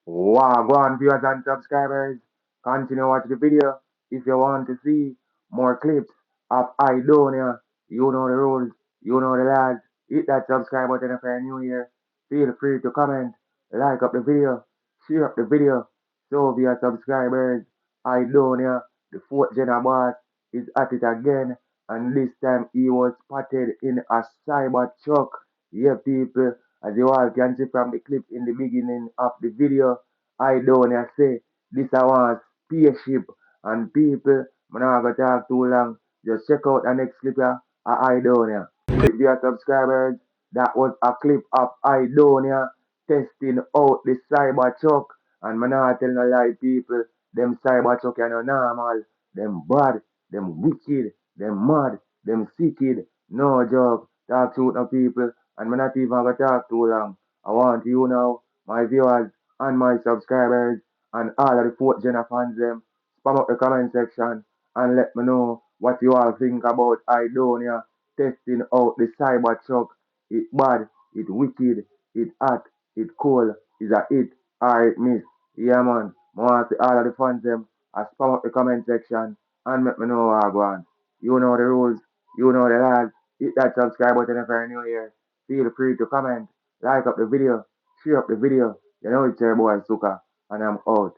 Wagwan viewers and subscribers, continue watch the video if you want to see more clips of Aidonia. You know the rules, you know the lads. Hit that subscribe button if you're new here. Feel free to comment, like up the video, share up the video. So via subscribers, Aidonia, the fourth general boss, is at it again, and this time he was spotted in a cyber truck. Yeah, people, as you all can see from the clip in the beginning of the video, Aidonia say this I want spaceship, and people, I'm not gonna talk too long. Just check out the next clip here of Aidonia. If you are subscribers, that was a clip of Aidonia testing out the cyber truck. And I'm not telling no lie, people. Them cyber truck are no normal. Them bad, them wicked, them mad, them sicked. No joke. Talk to no people. And I'm not even gonna talk too long. I want you now, my viewers and my subscribers and all of the fourth gen fans them, spam up the comment section and let me know what you all think about Aidonia testing out the cyber truck. It bad, it wicked, it hot, it cool, is a hit or it miss. Yeah man, I want to see all of the fans them spam up the comment section and let me know what I want. You know the rules, you know the lads. Hit that subscribe button if you're new here. Feel free to comment, like up the video, share up the video. You know it's your boy Suka, and I'm out.